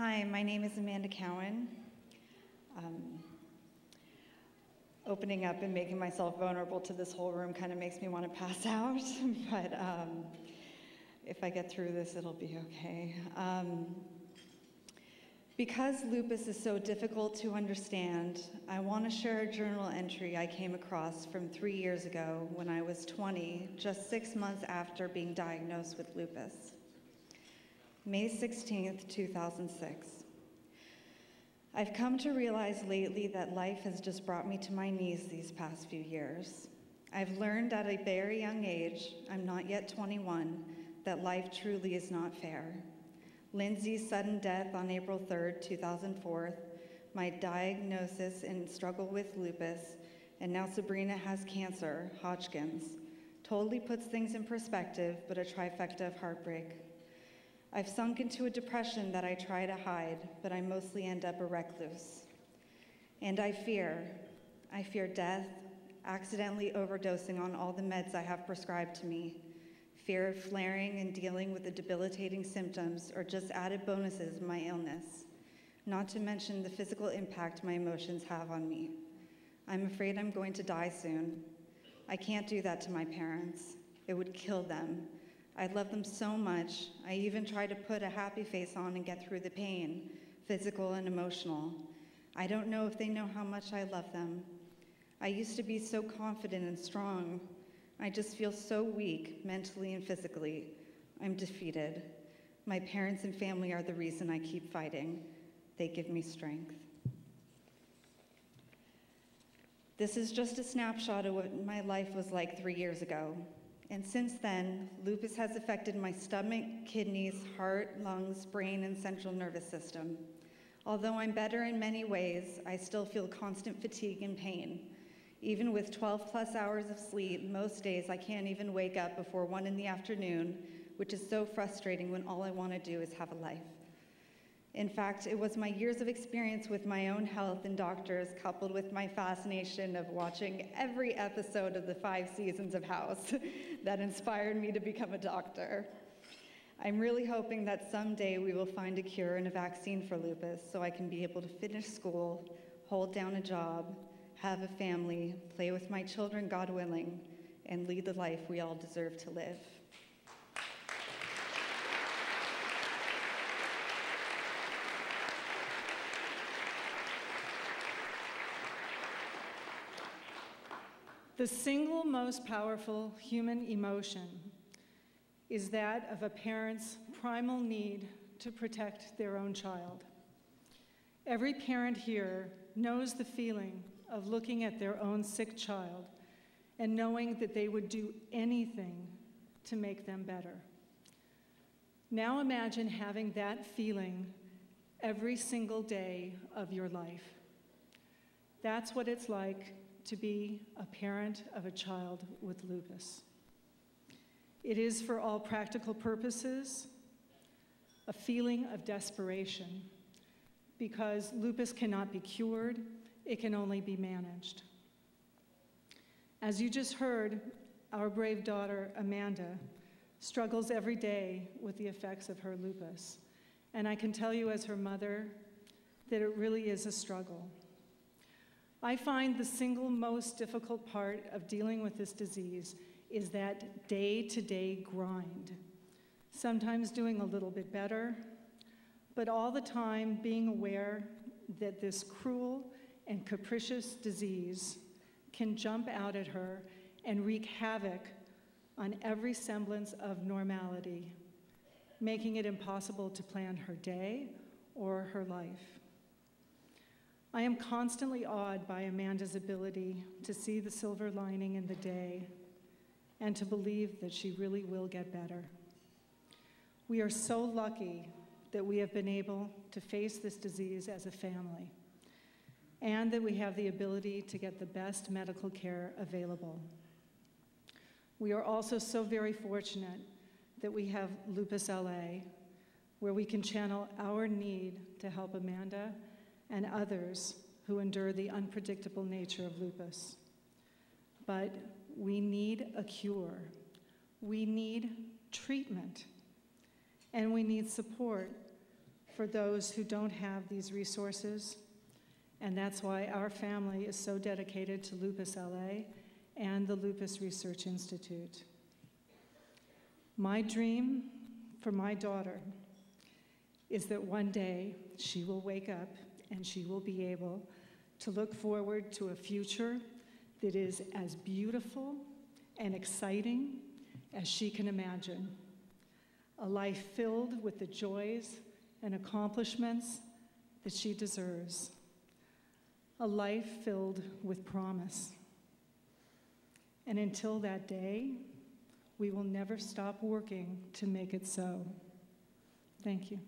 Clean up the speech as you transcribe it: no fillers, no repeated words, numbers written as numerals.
Hi, my name is Debbi Cowan. Opening up and making myself vulnerable to this whole room kind of makes me want to pass out, but if I get through this, it'll be okay. Because lupus is so difficult to understand, I want to share a journal entry I came across from 3 years ago when I was 20, just 6 months after being diagnosed with lupus. May 16th, 2006. I've come to realize lately that life has just brought me to my knees these past few years. I've learned at a very young age, I'm not yet 21, that life truly is not fair. Lindsay's sudden death on April 3rd, 2004, my diagnosis and struggle with lupus, and now Sabrina has cancer, Hodgkin's, totally puts things in perspective, but a trifecta of heartbreak. I've sunk into a depression that I try to hide, but I mostly end up a recluse. And I fear death, accidentally overdosing on all the meds I have prescribed to me, fear of flaring and dealing with the debilitating symptoms or just added bonuses of my illness, not to mention the physical impact my emotions have on me. I'm afraid I'm going to die soon. I can't do that to my parents. It would kill them. I love them so much. I even try to put a happy face on and get through the pain, physical and emotional. I don't know if they know how much I love them. I used to be so confident and strong. I just feel so weak, mentally and physically. I'm defeated. My parents and family are the reason I keep fighting. They give me strength. This is just a snapshot of what my life was like 3 years ago. And since then, lupus has affected my stomach, kidneys, heart, lungs, brain, and central nervous system. Although I'm better in many ways, I still feel constant fatigue and pain. Even with 12 plus hours of sleep, most days I can't even wake up before 1 in the afternoon, which is so frustrating when all I want to do is have a life. In fact, it was my years of experience with my own health and doctors, coupled with my fascination of watching every episode of the 5 seasons of House, that inspired me to become a doctor. I'm really hoping that someday we will find a cure and a vaccine for lupus so I can be able to finish school, hold down a job, have a family, play with my children, God willing, and lead the life we all deserve to live. The single most powerful human emotion is that of a parent's primal need to protect their own child. Every parent here knows the feeling of looking at their own sick child and knowing that they would do anything to make them better. Now imagine having that feeling every single day of your life. That's what it's like to be a parent of a child with lupus. It is, for all practical purposes, a feeling of desperation, because lupus cannot be cured, it can only be managed. As you just heard, our brave daughter, Amanda, struggles every day with the effects of her lupus. And I can tell you as her mother that it really is a struggle. I find the single most difficult part of dealing with this disease is that day-to-day grind. Sometimes doing a little bit better, but all the time being aware that this cruel and capricious disease can jump out at her and wreak havoc on every semblance of normality, making it impossible to plan her day or her life. I am constantly awed by Amanda's ability to see the silver lining in the day and to believe that she really will get better. We are so lucky that we have been able to face this disease as a family, and that we have the ability to get the best medical care available. We are also so very fortunate that we have Lupus LA, where we can channel our need to help Amanda and others who endure the unpredictable nature of lupus. But we need a cure. We need treatment. And we need support for those who don't have these resources, and that's why our family is so dedicated to Lupus LA and the Lupus Research Institute. My dream for my daughter is that one day she will wake up and she will be able to look forward to a future that is as beautiful and exciting as she can imagine. A life filled with the joys and accomplishments that she deserves. A life filled with promise. And until that day, we will never stop working to make it so. Thank you.